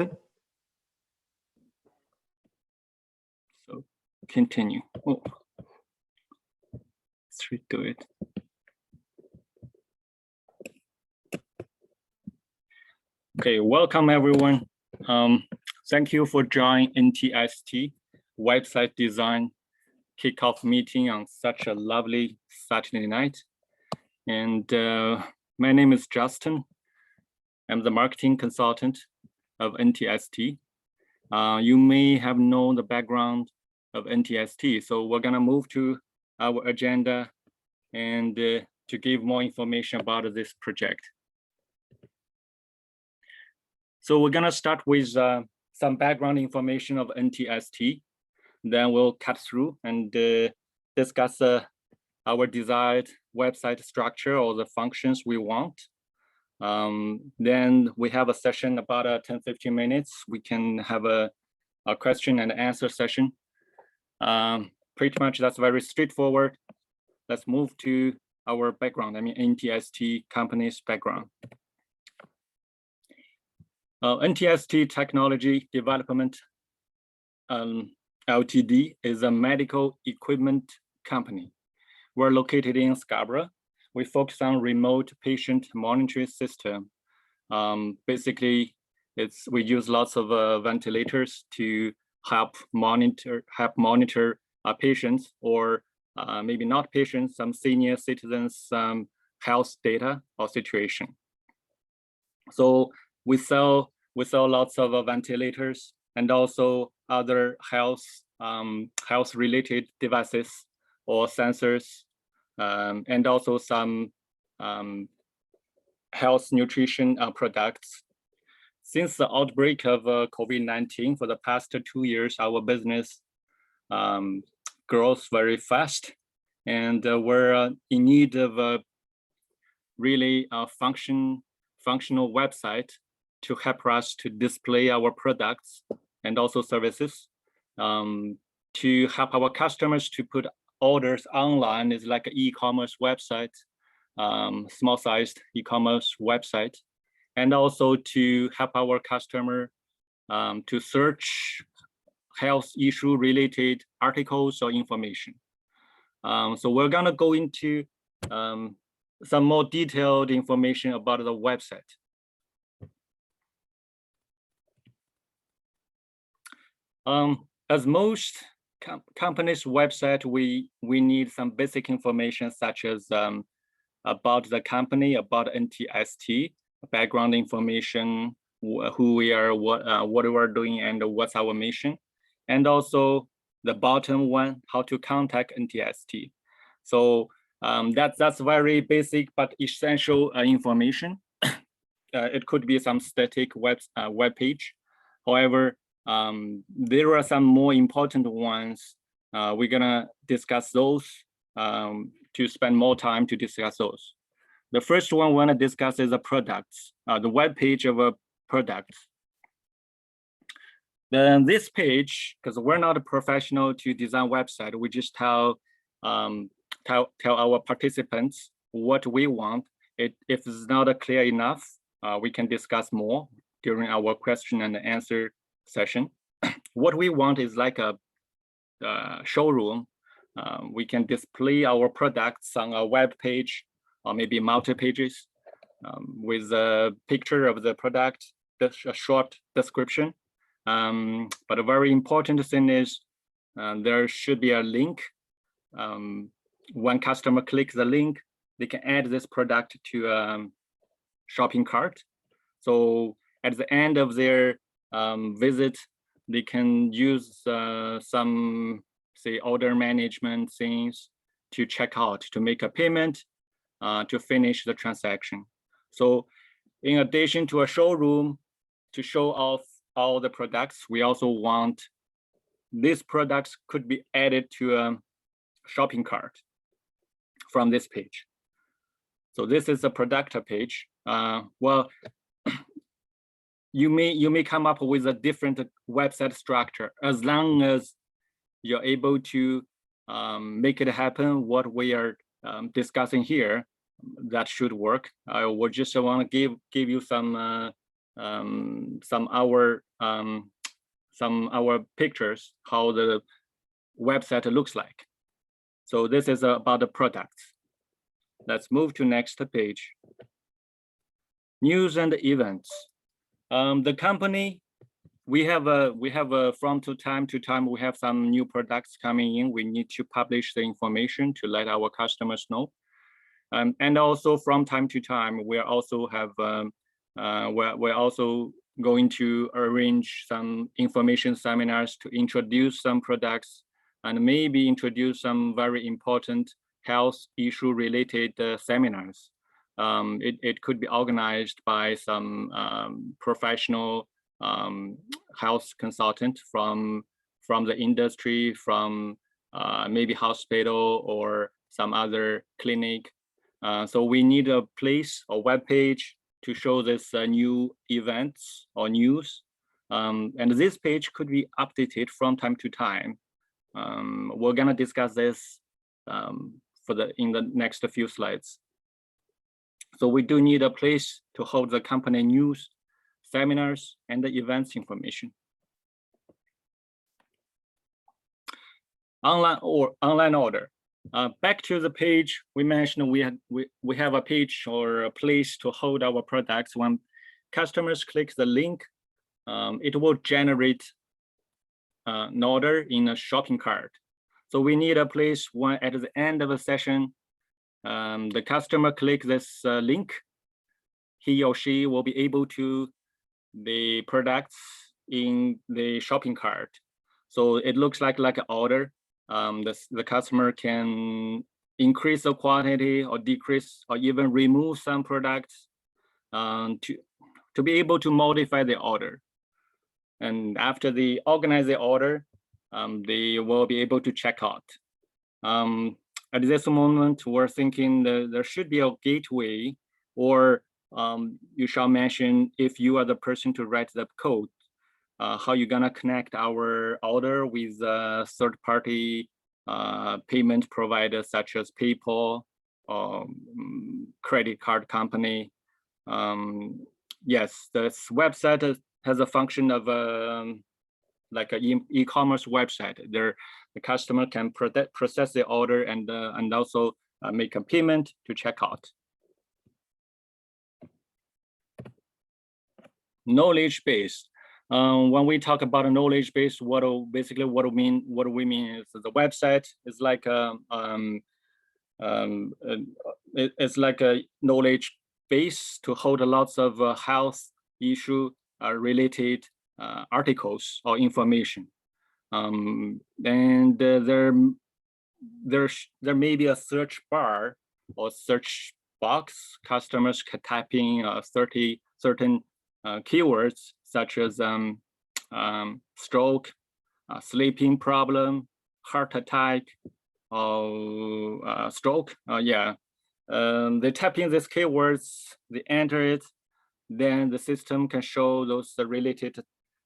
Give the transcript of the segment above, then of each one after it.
Okay. So continue. Oh, let's redo it. Okay, welcome everyone. Thank you for joining NTST website design kickoff meeting on such a lovely Saturday night. And my name is Justin. I'm the marketing consultant of NTST. You may have known the background of NTST, so we're gonna move to our agenda and to give more information about this project. So we're gonna start with some background information of NTST. Then we'll cut through and discuss our desired website structure or the functions we want. Then we have a session about 10-15 minutes. We can have a question and answer session. Pretty much that's very straightforward. Let's move to our background, I mean NTST company's background. NTST Technology Development Ltd. is a medical equipment company. We're located in Scarborough. We focus on remote patient monitoring system. Basically, we use lots of ventilators to help monitor patients, or maybe not patients, some senior citizens, some health data or situation. So we sell lots of ventilators and also other health related devices or sensors, and also some health nutrition products. Since the outbreak of COVID-19 for the past 2 years, our business grows very fast, and we're in need of a really functional website to help us to display our products and also services, to help our customers to put orders online. Is like an e-commerce website, small-sized e-commerce website, and also to help our customer to search health issue related articles or information. So we're gonna go into some more detailed information about the website. As most companies' website, we need some basic information such as about the company, about NTST, background information, who we are, what we are doing, and what's our mission, and also the bottom one, how to contact NTST. So that's very basic but essential information. It could be some static web page. However, there are some more important ones. We're gonna discuss those to spend more time to discuss those. The first one we wanna discuss is the products, the web page of a product. Then this page, because we're not a professional to design website, we just tell our participants what we want. If it's not clear enough, we can discuss more during our question and answer session. What we want is like a showroom. We can display our products on a web page or maybe multi pages with a picture of the product, a short description. But a very important thing is there should be a link. When customer clicks the link, they can add this product to a shopping cart. So at the end of their visit, they can use some, say, order management things to check out, to make a payment, to finish the transaction. So in addition to a showroom to show off all the products, we also want these products could be added to a shopping cart from this page. So this is a product page. Well, you may come up with a different website structure as long as you're able to make it happen. What we are discussing here, that should work. I would just want to give you some some our pictures, how the website looks like. So this is about the products. Let's move to next page. News and events. The company, we have from time to time, we have some new products coming in. We need to publish the information to let our customers know. And also from time to time, we're also going to arrange some information seminars to introduce some products and maybe introduce some very important health issue related seminars. It could be organized by some professional health consultant from the industry, from maybe hospital or some other clinic. So we need a place or web page to show this new events or news. And this page could be updated from time to time. We're gonna discuss this in the next few slides. So we do need a place to hold the company news, seminars, and the events information. Online order. Back to the page, we mentioned we have a page or a place to hold our products. When customers click the link, it will generate an order in a shopping cart. So we need a place when at the end of a session, the customer click this link, he or she will be able to the products in the shopping cart. So it looks like an order. The customer can increase the quantity or decrease or even remove some products to be able to modify the order. And after they organize the order, they will be able to check out. At this moment, we're thinking that there should be a gateway, or you shall mention if you are the person to write the code, how you're gonna connect our order with third-party payment providers such as PayPal, credit card company. Yes, this website has a function of like an e-commerce website. There, the customer can process the order and also make a payment to check out. Knowledge base. When we talk about a knowledge base, basically what do we mean is the website is like it's like a knowledge base to hold lots of health issue related articles or information. And there may be a search bar or search box. Customers can type in certain keywords such as stroke, sleeping problem, heart attack, or stroke. They type in these keywords, they enter it, then the system can show those related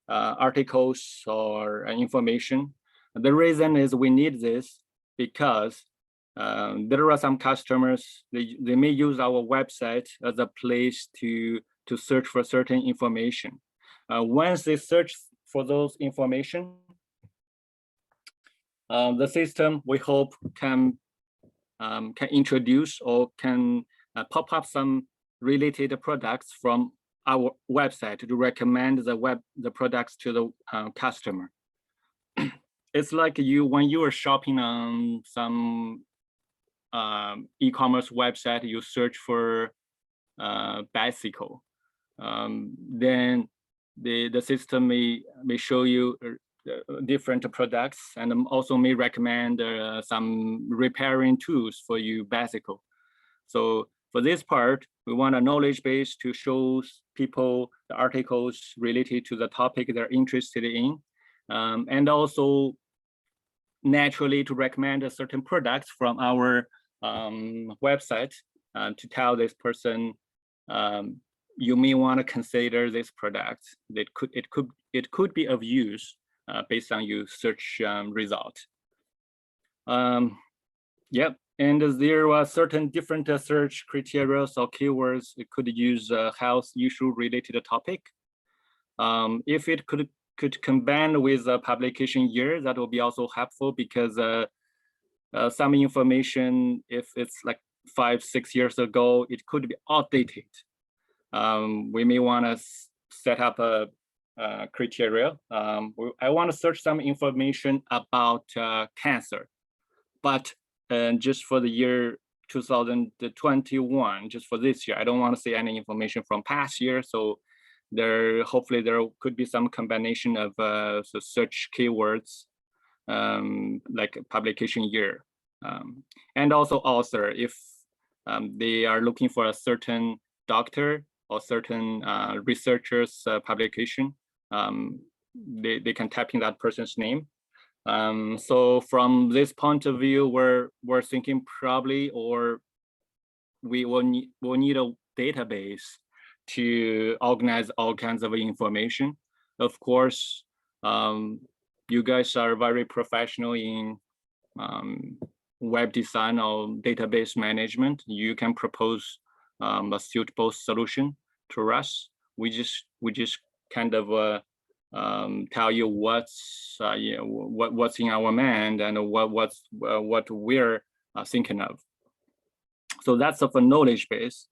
articles or information. The reason is we need this because there are some customers, they may use our website as a place to search for certain information. Once they search for those information, the system, we hope, can introduce or can pop up some related products from our website to recommend the products to the customer. It's like when you are shopping on some e-commerce website, you search for bicycle. Then the system may show you different products and also may recommend some repairing tools for your bicycle. So for this part, we want a knowledge base to show people the articles related to the topic they're interested in, and also naturally to recommend certain products from our website to tell this person you may want to consider this product. It could be of use based on your search result. Yep. And there are certain different search criteria or keywords. It could use a health issue related topic. If it could combine with a publication year, that will be also helpful, because some information, if it's like 5-6 years ago, it could be outdated. We may want to set up a criteria. I want to search some information about cancer, but just for the year 2021, just for this year, I don't want to see any information from past year. So hopefully there could be some combination of search keywords, like publication year, and also author. If they are looking for a certain doctor or certain researcher's publication, they can type in that person's name. So from this point of view, we're thinking probably, or we will need a database to organize all kinds of information. Of course, you guys are very professional in web design or database management. You can propose a suitable solution to us. We just kind of tell you what's what's in our mind and what we're thinking of. So that's of a knowledge base.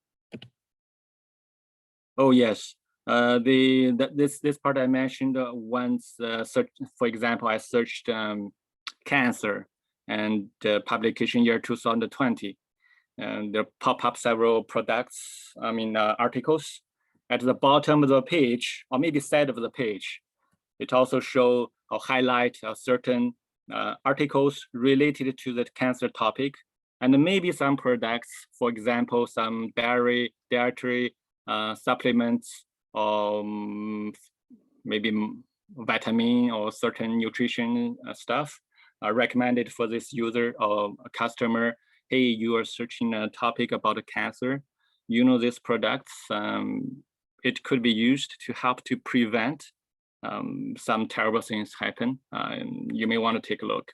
Oh yes, this part I mentioned once. For example, I searched cancer and publication year 2020, and there pop up several products. I mean articles at the bottom of the page, or maybe side of the page. It also show or highlight certain articles related to the cancer topic, and maybe some products, for example, some dietary supplements, or maybe vitamin or certain nutrition stuff recommended for this user or a customer. Hey, you are searching a topic about cancer. You know, these products, it could be used to help to prevent some terrible things happen. You may want to take a look.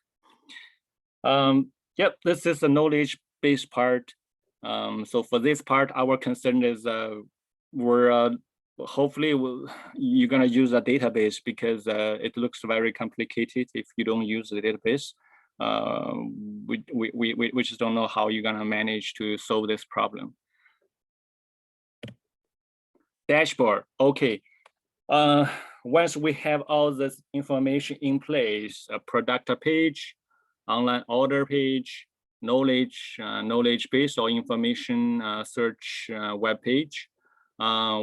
Yep, this is the knowledge-based part. So for this part, our concern is hopefully you're gonna use a database, because it looks very complicated if you don't use the database. We just don't know how you're gonna manage to solve this problem. Dashboard, okay. Once we have all this information in place, a product page, online order page, knowledge base or information search web page,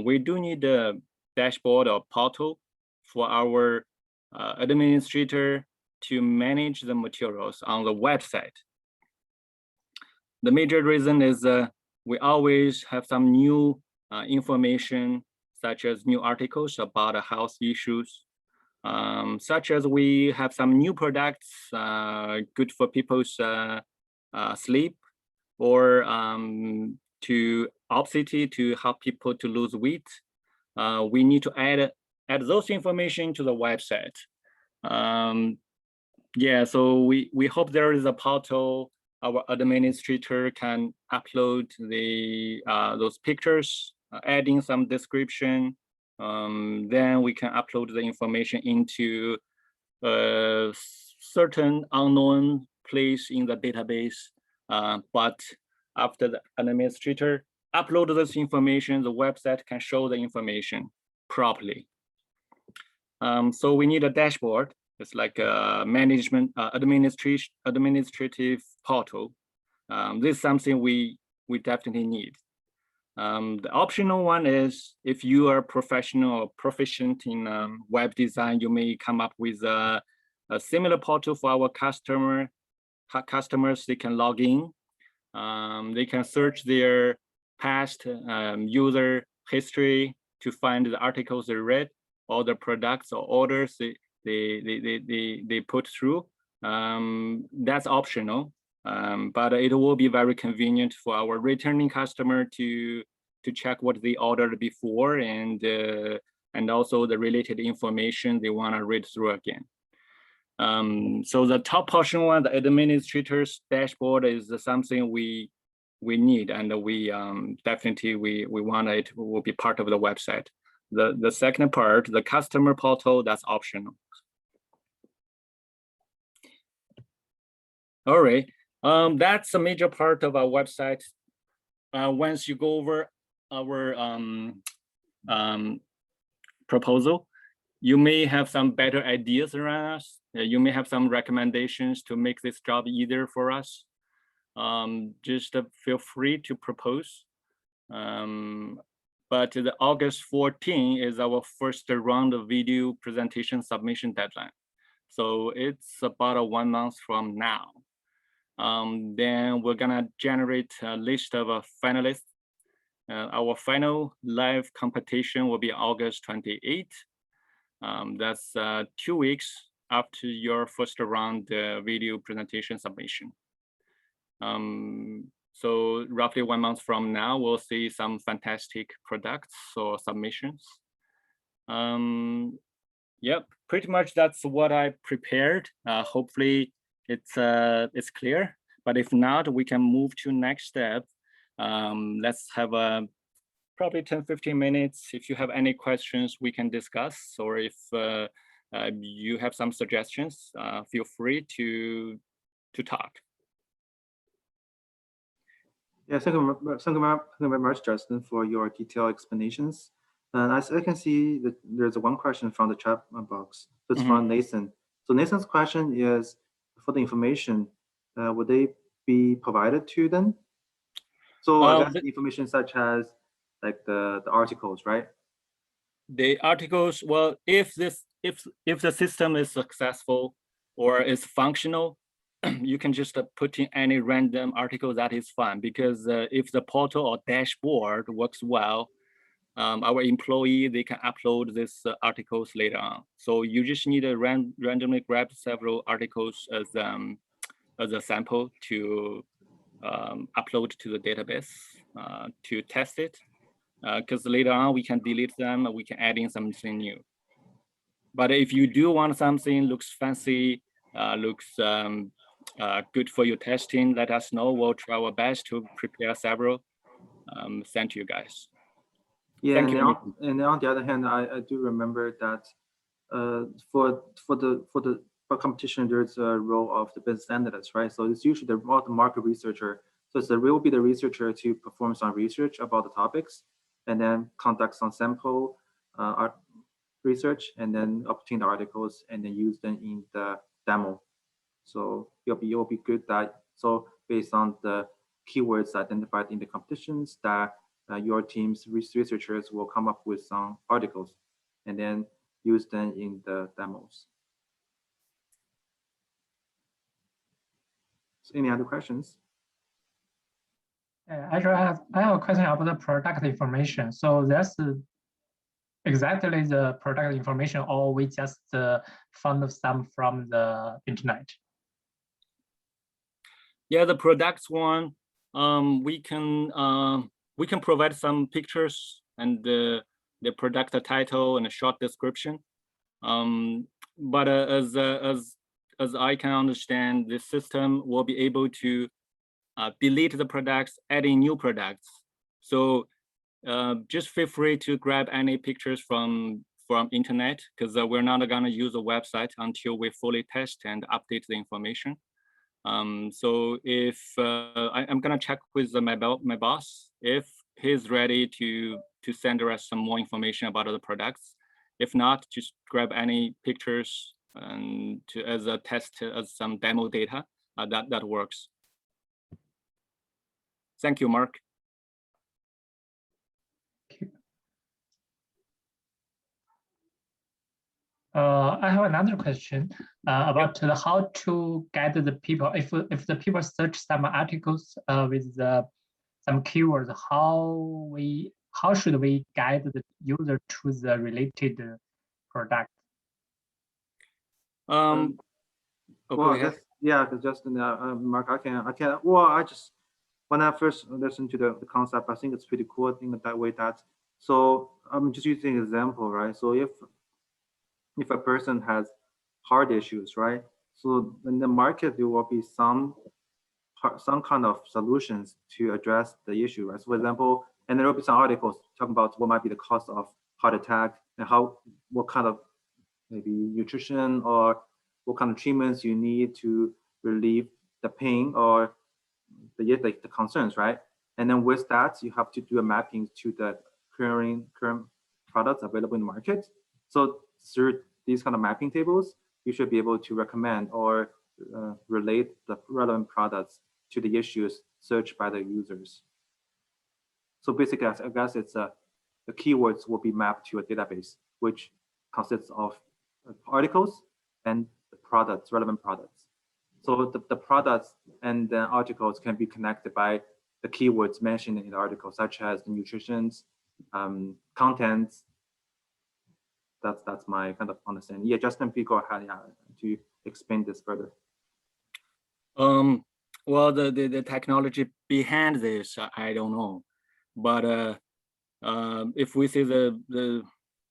we do need a dashboard or portal for our administrator to manage the materials on the website. The major reason is we always have some new information, such as new articles about health issues, such as we have some new products good for people's sleep, or to obesity, to help people to lose weight. We need to add those information to the website. Yeah, so we hope there is a portal our administrator can upload those pictures, adding some description. Then we can upload the information into a certain unknown place in the database. But after the administrator upload this information, the website can show the information properly. So we need a dashboard. It's like a management administrative portal. This is something we definitely need. The optional one is, if you are professional or proficient in web design, you may come up with a similar portal for our customers. They can log in. They can search their past user history to find the articles they read, or the products or orders they put through. That's optional, but it will be very convenient for our returning customer to check what they ordered before, and also the related information they want to read through again. So the top portion one, the administrator's dashboard, is something we need, and we definitely we want it will be part of the website. The second part, the customer portal, that's optional. All right, that's a major part of our website. Once you go over our proposal, you may have some better ideas around us. You may have some recommendations to make this job easier for us. Just feel free to propose. But the August 14 is our first round of video presentation submission deadline. So it's about 1 month from now. Then we're gonna generate a list of finalists. Our final live competition will be August 28th. That's 2 weeks after your first round video presentation submission. So roughly 1 month from now, we'll see some fantastic products or submissions. Yep, pretty much that's what I prepared. Hopefully it's clear, but if not, we can move to next step. Let's have probably 10-15 minutes. If you have any questions, we can discuss, or if you have some suggestions, feel free to talk. Yeah, thank you very much, Justin, for your detailed explanations. And as I can see, that there's one question from the chat box. It's from Nathan. So Nathan's question is, for the information, would they be provided to them? So I guess the information such as like the articles, right? The articles, well, if the system is successful or is functional, you can just put in any random article, that is fine, because if the portal or dashboard works well, our employee, they can upload these articles later on. So you just need to randomly grab several articles as a sample to upload to the database to test it. Because later on we can delete them, we can add in something new. But if you do want something looks fancy, looks good for your testing, let us know. We'll try our best to prepare several. Thank you guys. Yeah, and on the other hand, I do remember that for competition, there's a role of the business analyst, right? So it's usually the market researcher. So it will be the researcher to perform some research about the topics, and then conduct some sample research, and then obtain the articles, and then use them in the demo. So you'll be good that, so based on the keywords identified in the competitions, that your team's researchers will come up with some articles and then use them in the demos. So any other questions? Actually, I have a question about the product information. So that's exactly the product information, or we just found some from the internet? Yeah, the products one, we can provide some pictures and the product title and a short description. But as I can understand, the system will be able to delete the products, adding new products. So just feel free to grab any pictures from internet, because we're not gonna use a website until we fully test and update the information. So if I'm gonna check with my boss if he's ready to send us some more information about the products. If not, just grab any pictures and as a test, as some demo data, that works. Thank you, Mark. I have another question about how to get the people. If the people search some articles with some keywords, how should we guide the user to the related product? Well, I guess, yeah, because Justin, Mark, I can. Well, I just, when I first listened to the concept, I think it's pretty cool. I think that way that. So I'm just using an example, right? So if a person has heart issues, right? So in the market, there will be some kind of solutions to address the issue, right? So for example, and there will be some articles talking about what might be the cost of heart attack, and what kind of maybe nutrition or what kind of treatments you need to relieve the pain or the concerns, right? And then with that, you have to do a mapping to the current products available in the market. So through these kind of mapping tables, you should be able to recommend or relate the relevant products to the issues searched by the users. So basically, I guess it's the keywords will be mapped to a database, which consists of articles and the products, relevant products. So the products and the articles can be connected by the keywords mentioned in the article, such as the nutritions, contents. That's my kind of understanding. Yeah, Justin, please go ahead to explain this further. Well, the technology behind this, I don't know, but if we see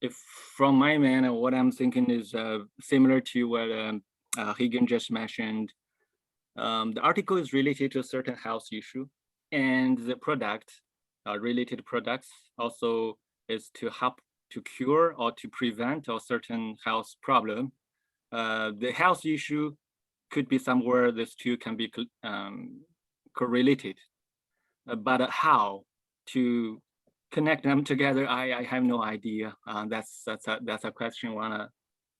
if from my end, what I'm thinking is similar to what Higgin just mentioned. The article is related to a certain health issue, and the product, related products, also is to help to cure or to prevent a certain health problem. The health issue could be somewhere these two can be correlated, but how to connect them together, I have no idea. That's a question I wanna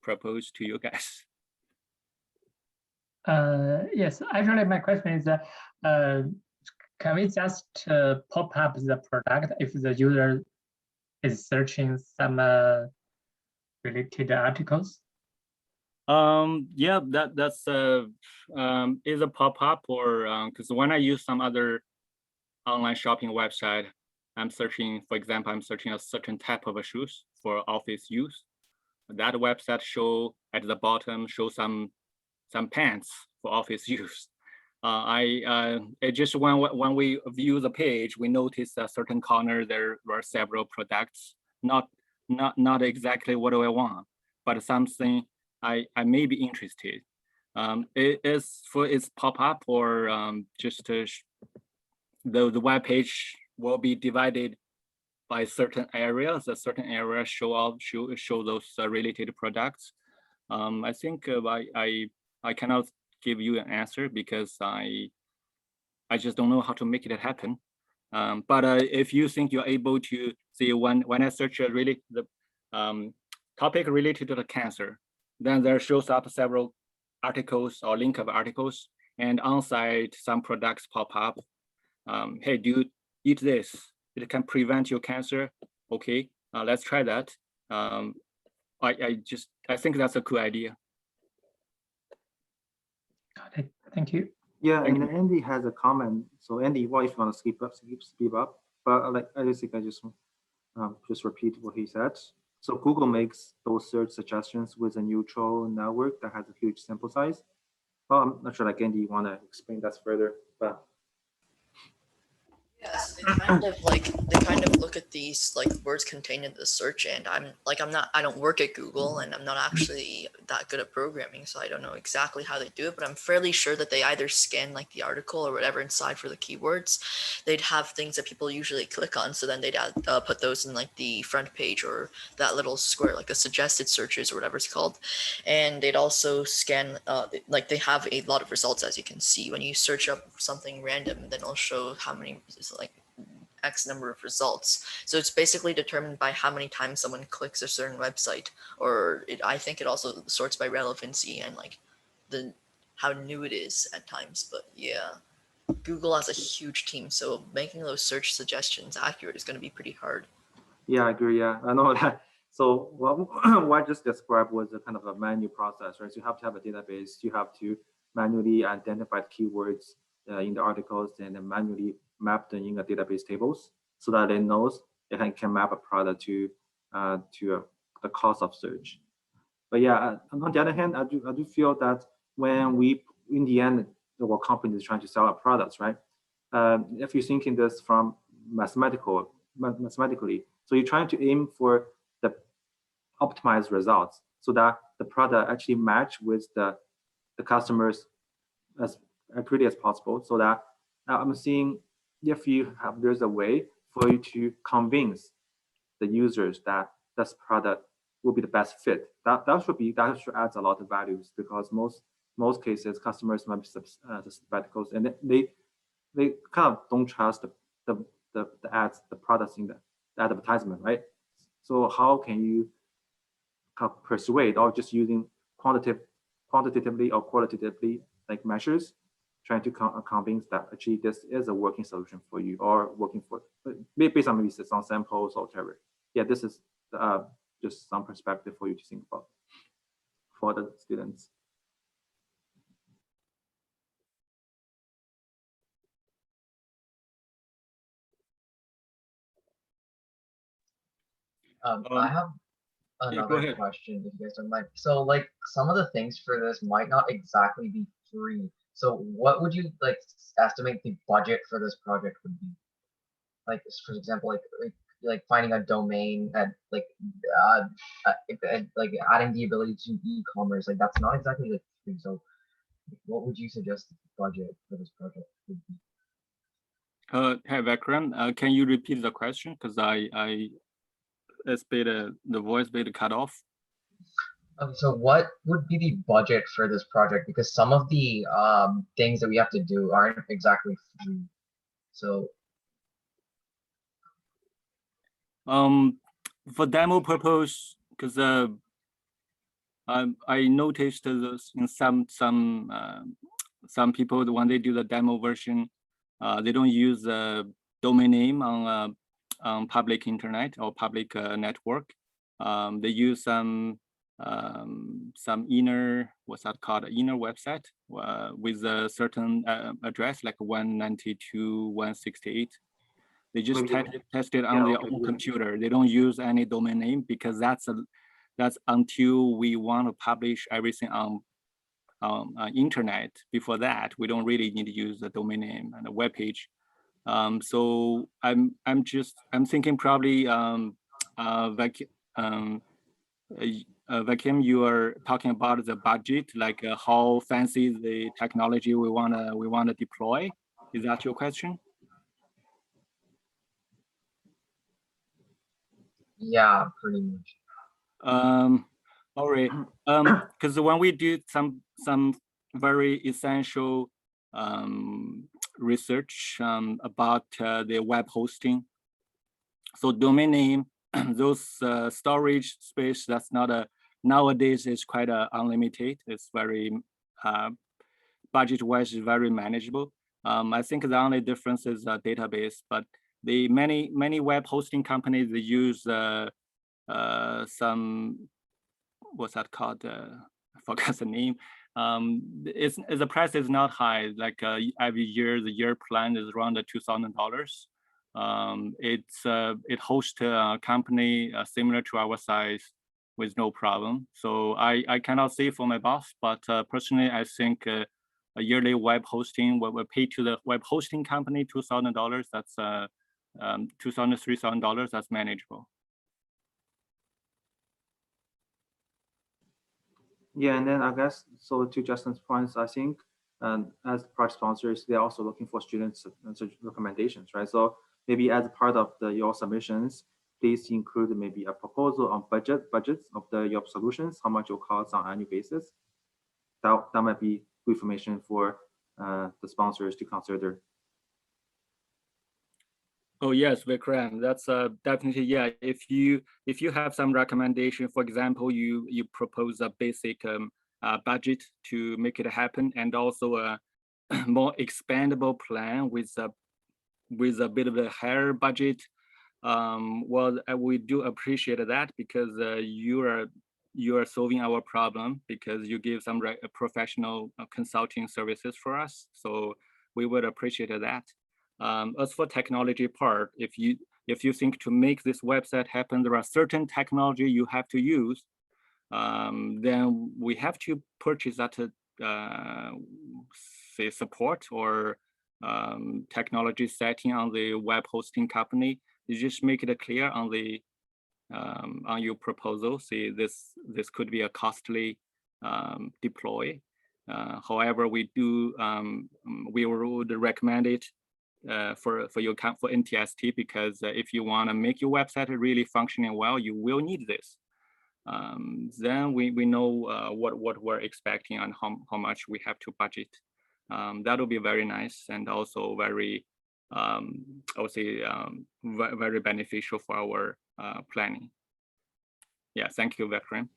propose to you guys. Yes, actually, my question is, can we just pop up the product if the user is searching some related articles? Yeah, that's is a pop-up, or because when I use some other online shopping website, I'm searching, for example, I'm searching a certain type of shoes for office use. That website show at the bottom show some pants for office use. It just when we view the page, we notice a certain corner there were several products, not exactly what do I want, but something I may be interested. It is for its pop-up, or just the web page will be divided by certain areas. A certain area show those related products. I think I cannot give you an answer because I just don't know how to make it happen. But if you think you're able to see when I search really the topic related to the cancer, then there shows up several articles or link of articles, and on site some products pop up. Hey, dude, eat this. It can prevent your cancer. Okay, let's try that. I think that's a cool idea. Got it. Thank you. Yeah, and Andy has a comment. So Andy, what if you want to speed up? But like I think I just repeat what he said. So Google makes those search suggestions with a neutral network that has a huge sample size. Well, I'm not sure, like Andy, you want to explain that further, but yes, they kind of look at these like words contained in the search, and I don't work at Google, and I'm not actually that good at programming, so I don't know exactly how they do it, but I'm fairly sure that they either scan like the article or whatever inside for the keywords. They'd have things that people usually click on, so then they'd put those in like the front page or that little square, like the suggested searches or whatever it's called. And they'd also scan, like they have a lot of results, as you can see. When you search up something random, then it'll show how many, like X number of results. So it's basically determined by how many times someone clicks a certain website, or I think it also sorts by relevancy and like how new it is at times. But yeah, Google has a huge team, so making those search suggestions accurate is going to be pretty hard. Yeah, I agree. Yeah, I know that. So what I just described was a kind of a manual process, right? So you have to have a database. You have to manually identify the keywords in the articles and then manually map them in a database tables so that it knows it can map a product to the cost of search. But yeah, on the other hand, I do feel that when we, in the end, our company is trying to sell our products, right? If you're thinking this from mathematically, so you're trying to aim for the optimized results so that the product actually match with the customers as accurately as possible. So that I'm seeing if there's a way for you to convince the users that this product will be the best fit. That should add a lot of values, because most cases customers might be skeptical, and they kind of don't trust the ads, the products in the advertisement, right? So how can you persuade, or just using quantitatively or qualitatively like measures, trying to convince that actually this is a working solution for you, or working for based on maybe some samples or whatever. Yeah, this is just some perspective for you to think about for the students. I have another question, if you guys don't mind. So, like, some of the things for this might not exactly be free. So, what would you like estimate the budget for this project would be? Like, for example, like finding a domain and like adding the ability to e-commerce. Like, that's not exactly like free. So, what would you suggest the budget for this project would be? Hey, Vikram, can you repeat the question? Because the voice bit cut off. So what would be the budget for this project? Because some of the things that we have to do aren't exactly free. So for demo purpose, because I noticed this in some people, when they do the demo version, they don't use the domain name on public internet or public network. They use some inner, what's that called, inner website with a certain address, like 192.168. They just test it on their own computer. They don't use any domain name, because that's until we want to publish everything on internet. Before that, we don't really need to use the domain name and the web page. So I'm thinking probably Vakim, you are talking about the budget, like how fancy the technology we wanna deploy. Is that your question? yeah, pretty much. All right. Because when we do some very essential research about the web hosting, so domain name, those storage space, that's not a, nowadays is quite unlimited. It's very budget-wise, is very manageable. I think the only difference is database, but the many web hosting companies, they use some, what's that called? I forgot the name. It's the price is not high. Like every year, the year plan is around $2,000. It hosts a company similar to our size with no problem. So I cannot say for my boss, but personally, I think a yearly web hosting, what we pay to the web hosting company, $2,000. That's $2,000, $3,000. That's manageable. Yeah, and then I guess, so to Justin's points, I think as project sponsors, they're also looking for students' recommendations, right? So maybe as part of your submissions, please include maybe a proposal on budgets of your solutions, how much it will cost on an annual basis. That might be good information for the sponsors to consider. Oh yes, Vikram, that's definitely, yeah. If you have some recommendation, for example, you propose a basic budget to make it happen, and also a more expandable plan with a bit of a higher budget. Well, we do appreciate that, because you are solving our problem, because you give some professional consulting services for us. So we would appreciate that. As for technology part, if you think to make this website happen, there are certain technology you have to use, then we have to purchase that say support or technology setting on the web hosting company. You just make it clear on the on your proposal. See, this could be a costly deploy. However, we would recommend it for NTST, because if you want to make your website really functioning well, you will need this. Then we know what we're expecting and how much we have to budget. That will be very nice and also very, I would say, very beneficial for our planning. Yeah, thank you, Vikram.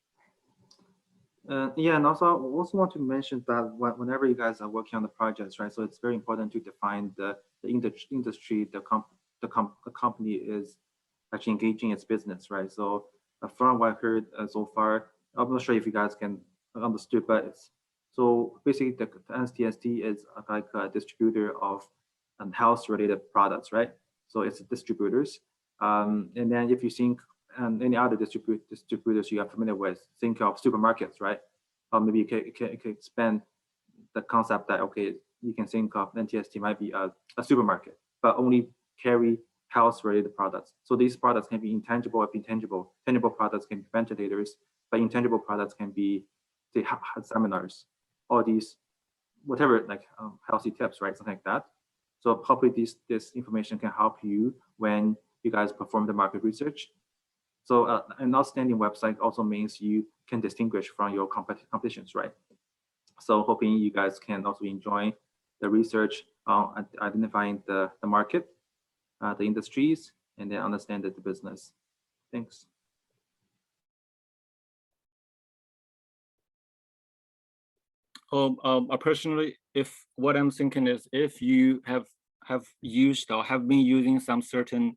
Yeah, and also I also want to mention that whenever you guys are working on the projects, right? So it's very important to define the industry the company is actually engaging its business, right? So from what I heard so far, I'm not sure if you guys can understood, but it's so basically the NTST is like a distributor of health-related products, right? So it's distributors, and then if you think any other distributors you are familiar with, think of supermarkets, right? Or maybe you can expand the concept that, okay, you can think of NTST might be a supermarket, but only carry health-related products. So these products can be intangible or intangible. Tangible products can be ventilators, but intangible products can be, say, seminars, all these, whatever, like healthy tips, right? Something like that. So hopefully this information can help you when you guys perform the market research. So an outstanding website also means you can distinguish from your competitions, right? So hoping you guys can also enjoy the research on identifying the market, the industries, and then understand the business. Thanks. Personally, if what I'm thinking is, if you have used or have been using some certain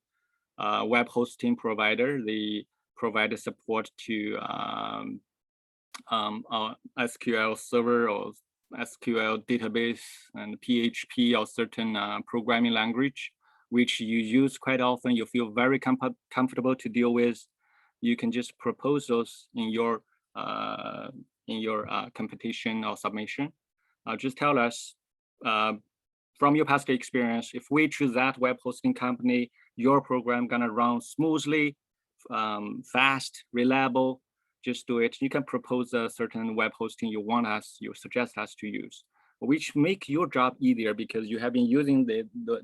web hosting provider, they provide support to SQL server or SQL database and PHP or certain programming language, which you use quite often, you feel very comfortable to deal with. You can just propose those in your competition or submission. Just tell us from your past experience, if we choose that web hosting company, your program gonna run smoothly, fast, reliable. Just do it. You can propose a certain web hosting you suggest us to use, which make your job easier because you have been using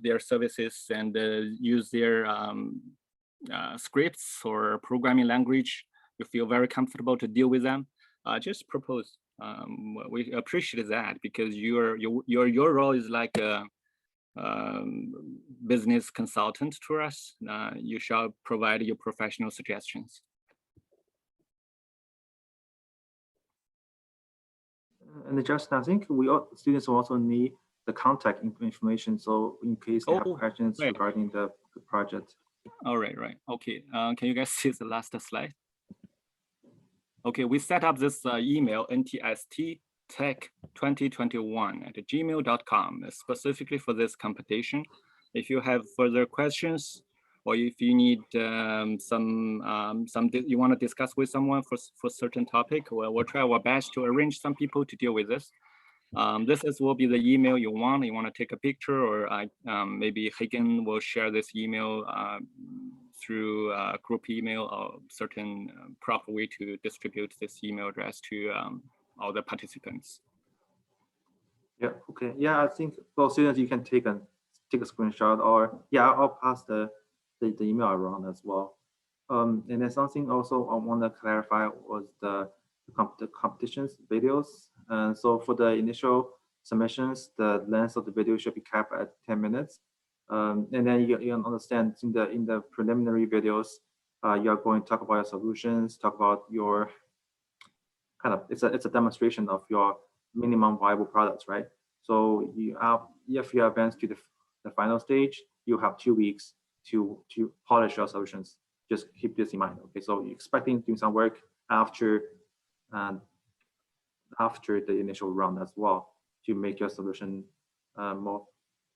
their services and use their scripts or programming language. You feel very comfortable to deal with them. Just propose. We appreciate that because your role is like a business consultant to us. You shall provide your professional suggestions. And Justin, I think students also need the contact information. So in case they have questions regarding the project. All right. Okay. Can you guys see the last slide? Okay, we set up this email ntsttech2021@gmail.com specifically for this competition. If you have further questions, or if you need you want to discuss with someone for certain topic, well, we'll try our best to arrange some people to deal with this. This will be the email you want. You want to take a picture, or maybe Hagen will share this email through group email or certain proper way to distribute this email address to all the participants. Yeah. Okay. Yeah, I think for students you can take a screenshot, or yeah, I'll pass the email around as well. And then something also I want to clarify was the competitions videos. So for the initial submissions, the length of the video should be capped at 10 minutes. And then you understand in the preliminary videos, you're going to talk about your solutions, talk about your it's a demonstration of your minimum viable products, right? So if you advance to the final stage, you have 2 weeks to polish your solutions. Just keep this in mind. Okay, so you're expecting doing some work after the initial round as well to make your solution more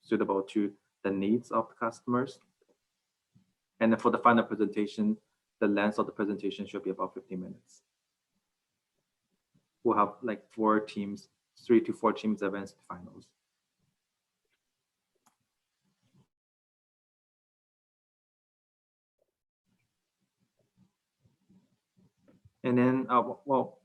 suitable to the needs of the customers. And then for the final presentation, the length of the presentation should be about 15 minutes. We'll have like 3 to 4 teams advance to finals. And then, well,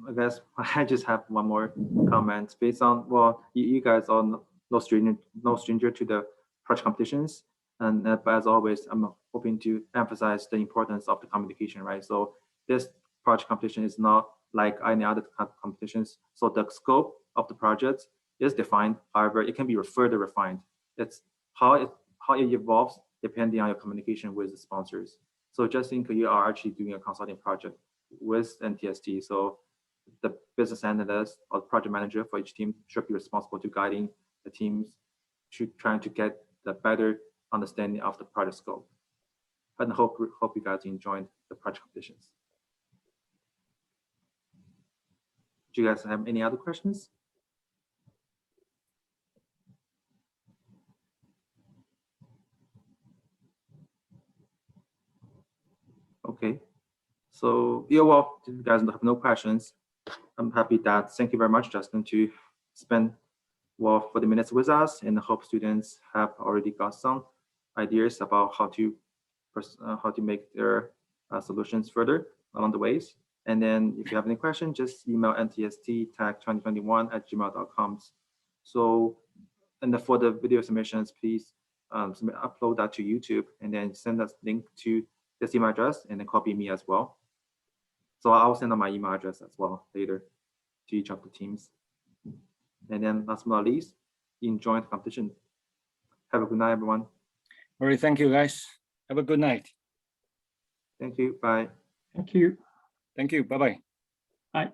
I guess I just have one more comment based on, well, you guys are no stranger to the project competitions. And but as always, I'm hoping to emphasize the importance of the communication, right? So this project competition is not like any other competitions. So the scope of the project is defined. However, it can be further refined. It's how it evolves depending on your communication with the sponsors. So just think you are actually doing a consulting project with NTST. So the business analyst or the project manager for each team should be responsible to guiding the teams to trying to get the better understanding of the project scope. And hope you guys enjoyed the project competitions. Do you guys have any other questions? Okay, so yeah, well, if you guys have no questions, I'm happy that, thank you very much, Justin, to spend 40 minutes with us, and I hope students have already got some ideas about how to make their solutions further along the ways. And then if you have any questions, just email ntsttech2021@gmail.com. So, and for the video submissions, please upload that to YouTube and then send us link to this email address and then copy me as well. So I'll send out my email address as well later to each of the teams. And then last but not least, enjoy the competition. Have a good night, everyone. All right, thank you, guys. Have a good night. Thank you. Bye. Thank you. Thank you. Bye-bye. Bye.